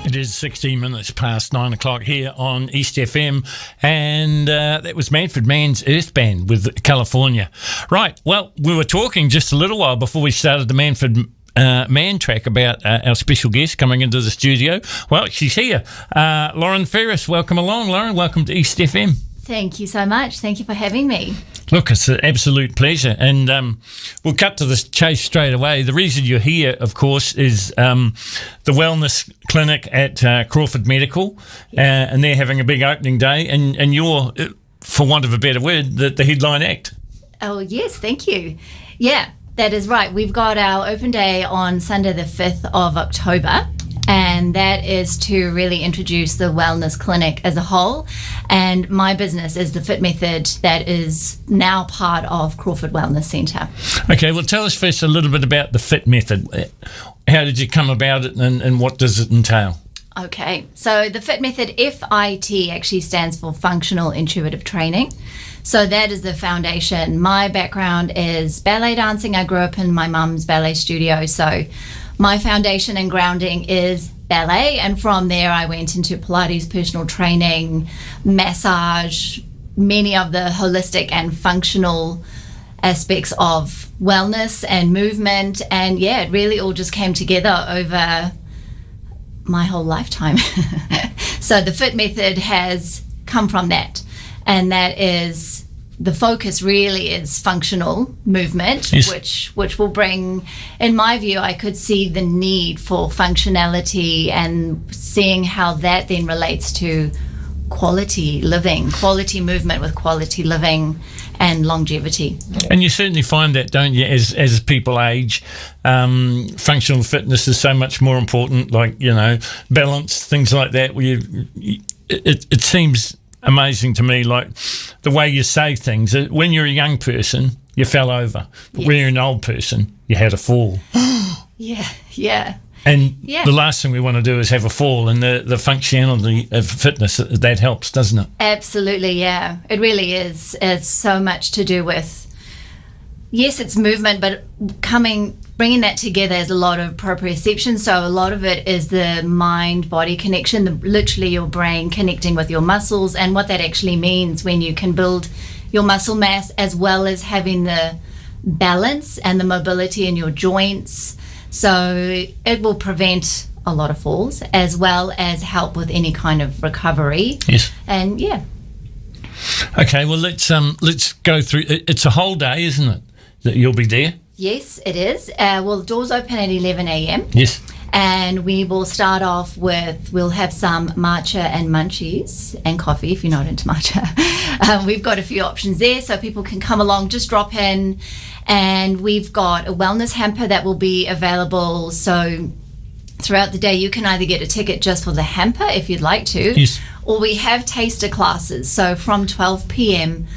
It is 16 minutes past 9 o'clock here on East FM, and that was Manfred Mann's Earth Band with California. Right, well, we were talking just a little while before we started the Manfred Mann track about our special guest coming into the studio. Well, she's here. Lauren Ferris, welcome along. Lauren, welcome to East FM. Thank you so much. Thank you for having me. Look, it's an absolute pleasure. And we'll cut to the chase straight away. The reason you're here, of course, is the wellness clinic at Crawford Medical, and they're having a big opening day, and you're, for want of a better word, the headline act. Oh, yes, thank you. Yeah, that is right. We've got our open day on Sunday the 5th of October, and that is to really introduce the wellness clinic as a whole. And my business is the F.I.T method that is now part of Crawford Wellness Centre. Okay, well, tell us first a little bit about the F.I.T method. How did you come about it, and what does it entail? Okay, so the F.I.T method, F.I.T, actually stands for Functional Intuitive Training. So that is the foundation. My background is ballet dancing. I grew up in my mum's ballet studio, so my foundation and grounding is ballet, and from there I went into Pilates, personal training, massage, many of the holistic and functional aspects of wellness and movement, and yeah, it really all just came together over my whole lifetime. So the F.I.T method has come from that, and that is the focus really is functional movement, yes, which will bring, in my view, I could see the need for functionality and seeing how that then relates to quality living, quality movement with quality living and longevity. And you certainly find that, don't you, as people age, functional fitness is so much more important, like, you know, balance, things like that, where it seems amazing to me, like the way you say things. When you're a young person, you fell over. But yes, when you're an old person, you had a fall. Yeah. And the last thing we want to do is have a fall, and the functionality of fitness, that helps, doesn't it? Absolutely, yeah. It really is. It's so much to do with, yes, it's movement, but bringing that together is a lot of proprioception. So a lot of it is the mind-body connection, literally your brain connecting with your muscles, and what that actually means when you can build your muscle mass as well as having the balance and the mobility in your joints. So it will prevent a lot of falls as well as help with any kind of recovery. Yes. And yeah. Okay, well, let's go through. It's a whole day, isn't it, that you'll be there? Yes, it is. Well, doors open at 11 a.m. Yes. And we will start off with, we'll have some matcha and munchies and coffee if you're not into matcha. We've got a few options there, so people can come along, just drop in. And we've got a wellness hamper that will be available. So throughout the day, you can either get a ticket just for the hamper if you'd like to, yes, or we have taster classes. So from 12 p.m.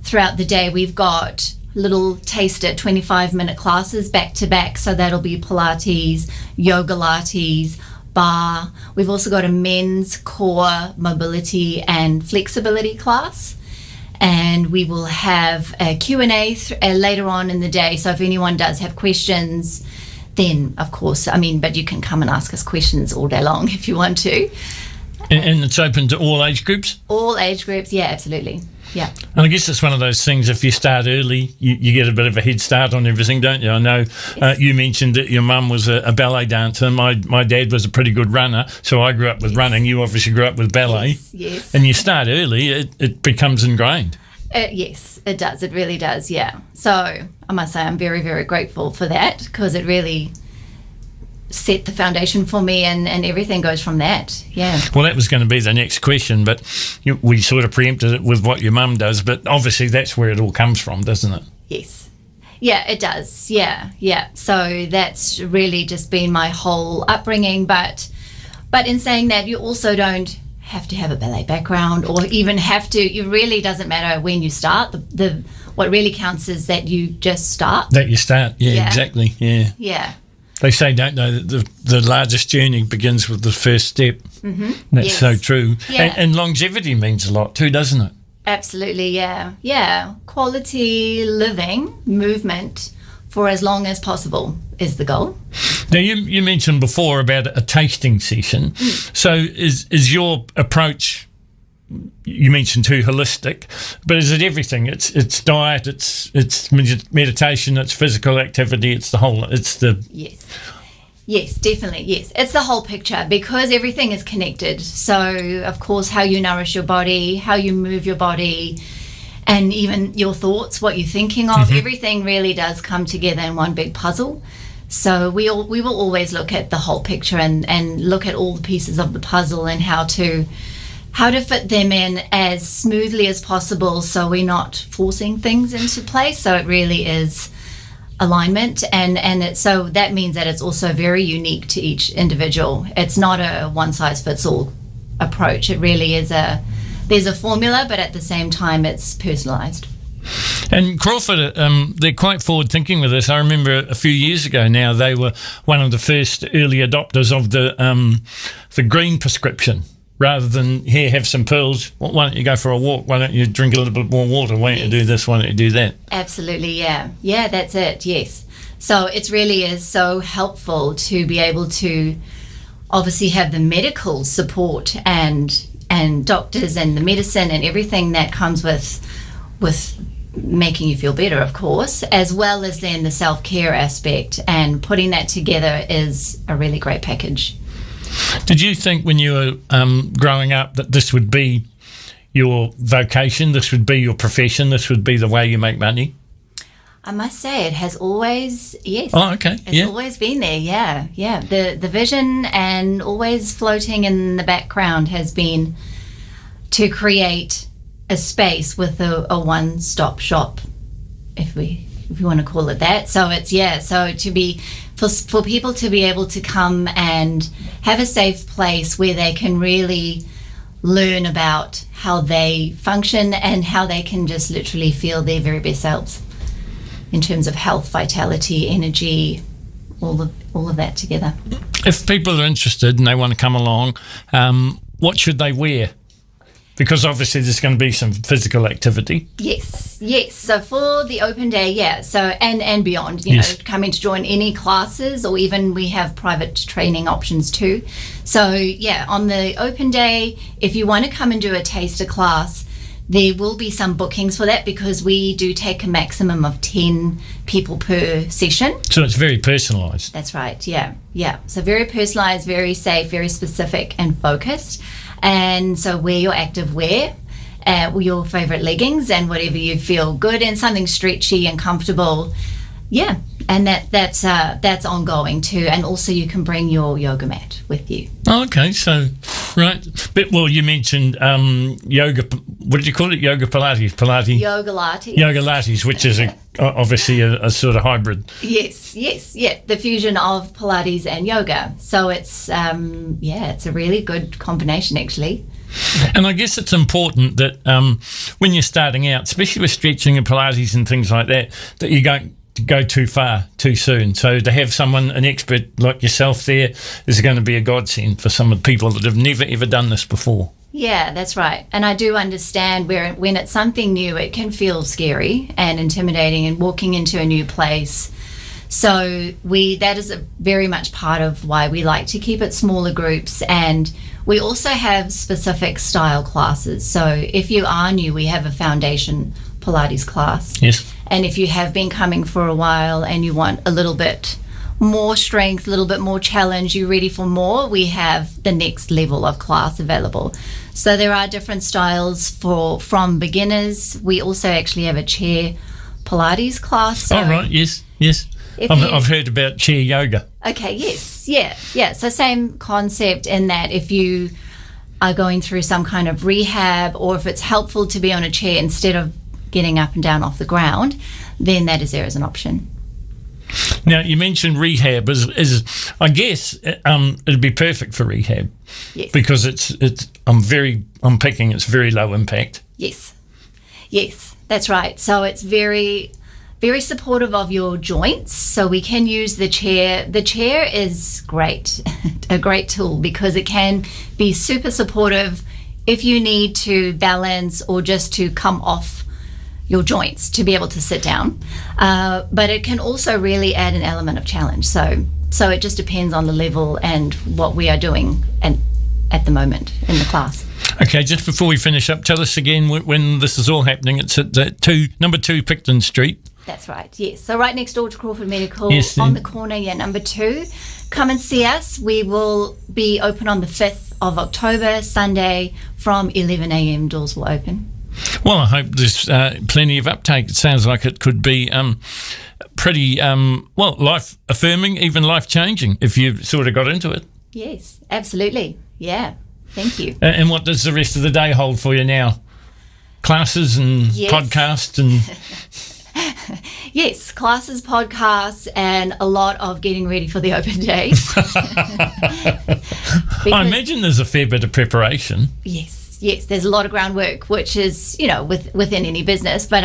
throughout the day, we've got little taster 25-minute classes back to back. So that'll be Pilates, yoga lattes, bar. We've also got a men's core mobility and flexibility class. And we will have a Q&A later on in the day. So if anyone does have questions, then of course, but you can come and ask us questions all day long if you want to. And it's open to all age groups? All age groups, yeah, absolutely. Yeah. And I guess it's one of those things, if you start early, you get a bit of a head start on everything, don't you? I know you mentioned that your mum was a ballet dancer. My dad was a pretty good runner, so I grew up with running. You obviously grew up with ballet. Yes. And you start early, it becomes ingrained. Yes, it does. It really does, yeah. So I must say I'm very, very grateful for that, because it really set the foundation for me, and everything goes from that. Yeah. Well, that was going to be the next question, but we sort of preempted it with what your mum does, but obviously that's where it all comes from, doesn't it? Yes. Yeah, it does. Yeah. So that's really just been my whole upbringing, but in saying that, you also don't have to have a ballet background, or even have to. It really doesn't matter when you start. What really counts is that you just start. That you start. Yeah. Exactly. Yeah. Yeah. They say, don't know, that the largest journey begins with the first step. Mm-hmm. That's so true. Yeah. And longevity means a lot too, doesn't it? Absolutely, yeah. Yeah, quality living, movement for as long as possible is the goal. Now, you mentioned before about a tasting session. So is your approach, you mentioned too, holistic, but is it everything? It's diet, it's meditation, it's physical activity, it's the... Yes, definitely, yes. It's the whole picture because everything is connected. So, of course, how you nourish your body, how you move your body, and even your thoughts, what you're thinking of, everything really does come together in one big puzzle. So we will always look at the whole picture and look at all the pieces of the puzzle and how to fit them in as smoothly as possible so we're not forcing things into place. So it really is alignment, and so that means that it's also very unique to each individual. It's not a one size fits all approach. It really is there's a formula, but at the same time it's personalized. And Crawford, they're quite forward thinking with this. I remember a few years ago now they were one of the first early adopters of the green prescription. Rather than, here, have some pills, why don't you go for a walk? Why don't you drink a little bit more water? Why don't you do this? Why don't you do that? Absolutely, yeah. Yeah, that's it, yes. So it really is so helpful to be able to obviously have the medical support and doctors and the medicine and everything that comes with making you feel better, of course, as well as then the self-care aspect, and putting that together is a really great package. Did you think when you were growing up that this would be your vocation, this would be your profession, this would be the way you make money? I must say it has always, yes. Oh, okay. It's always been there, yeah. The vision and always floating in the background has been to create a space with a one-stop shop, if you want to call it that. So it's, so to be... For people to be able to come and have a safe place where they can really learn about how they function and how they can just literally feel their very best selves in terms of health, vitality, energy, all of that together. If people are interested and they want to come along, what should they wear? Because obviously there's going to be some physical activity. Yes. So for the open day, so and beyond, you know, coming to join any classes, or even we have private training options too. So on the open day, if you want to come and do a taster class, there will be some bookings for that because we do take a maximum of 10 people per session. So it's very personalised. That's right, yeah. So very personalised, very safe, very specific and focused. And so wear your active wear, your favourite leggings and whatever you feel good in, something stretchy and comfortable. Yeah, and that's ongoing too. And also you can bring your yoga mat with you. Oh, okay, so, right. But, well, you mentioned yoga, what did you call it? Yoga Pilates? Yoga Lattes. Yoga Lattes, which is obviously a sort of hybrid. Yes, the fusion of Pilates and yoga. So it's, it's a really good combination actually. And I guess it's important that when you're starting out, especially with stretching and Pilates and things like that you don't go too far too soon. So to have an expert like yourself there is going to be a godsend for some of the people that have never ever done this before. Yeah, that's right. And I do understand when it's something new, it can feel scary and intimidating and walking into a new place. So that is very much part of why we like to keep it smaller groups. And we also have specific style classes. So if you are new, we have a foundation Pilates class. Yes. And if you have been coming for a while and you want a little bit more strength, a little bit more challenge, you're ready for more, we have the next level of class available. So there are different styles from beginners. We also actually have a chair Pilates class. So right, yes. I've heard about chair yoga. Okay, yes, yeah. So same concept in that if you are going through some kind of rehab, or if it's helpful to be on a chair instead of getting up and down off the ground, then that is there as an option. Now, you mentioned rehab is I guess it'd be perfect for rehab. Yes. Because I'm picking it's very low impact. Yes, that's right. So it's very, very supportive of your joints. So we can use the chair. The chair is great, a great tool because it can be super supportive if you need to balance or just to come off your joints to be able to sit down, but it can also really add an element of challenge. So So it just depends on the level and what we are doing and at the moment in the class. Okay, just before we finish up, tell us again when this is all happening. It's at number 2 Picton Street. That's right, yes. So right next door to Crawford Medical, Yes, on the corner, number 2. Come and see us. We will be open on the 5th of October, Sunday, from 11 a.m. Doors will open. Well, I hope there's plenty of uptake. It sounds like it could be pretty, life-affirming, even life-changing if you sort of got into it. Yes, absolutely. Yeah, thank you. And what does the rest of the day hold for you now? Classes and podcasts and... Yes, classes, podcasts, and a lot of getting ready for the open days. I imagine there's a fair bit of preparation. Yes, there's a lot of groundwork, which is, within any business. But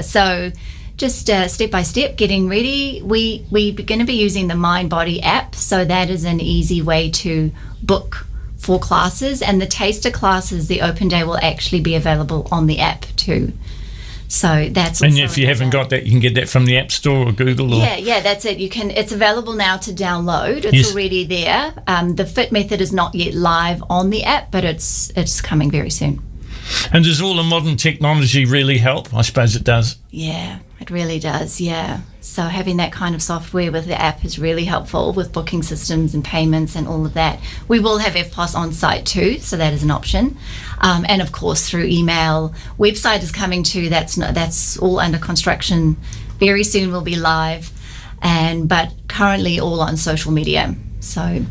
so just step by step, getting ready. We're going to be using the Mind Body app, so that is an easy way to book for classes. And the taster classes, the open day, will actually be available on the app too. So that's also, and if you haven't got that, you can get that from the App Store or Google. Or... Yeah, that's it. It's available now to download. It's already there. The Fit method is not yet live on the app, but it's coming very soon. And does all the modern technology really help? I suppose it does. Yeah, it really does. Yeah. So having that kind of software with the app is really helpful with booking systems and payments and all of that. We will have F.I.T on site too, so that is an option. And of course through email. Website is coming too. That's all under construction. Very soon we'll be live, but currently all on social media. So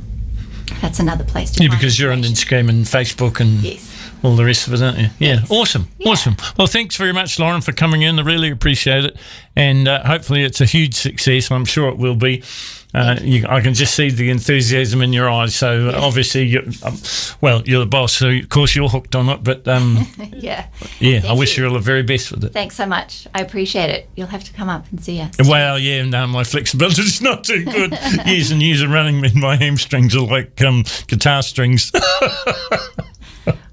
that's another place to. Yeah, because you're on Instagram and Facebook and all the rest of it, aren't you? Yeah, yes. Awesome. Well, thanks very much, Lauren, for coming in. I really appreciate it, and hopefully it's a huge success. I'm sure it will be. I can just see the enthusiasm in your eyes. So obviously, you're the boss, so of course you're hooked on it. But I wish you all the very best with it. Thanks so much. I appreciate it. You'll have to come up and see us. Well, yeah, no, my flexibility is not too good. Years and years of running, my hamstrings are like guitar strings.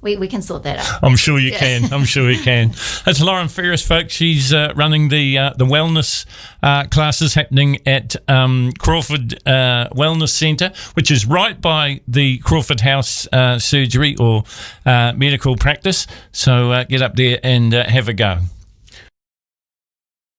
We can sort that out. I'm sure you can. That's Lauren Ferris, folks. She's running the wellness classes happening at Crawford Wellness Centre, which is right by the Crawford House surgery or medical practice. So get up there and have a go.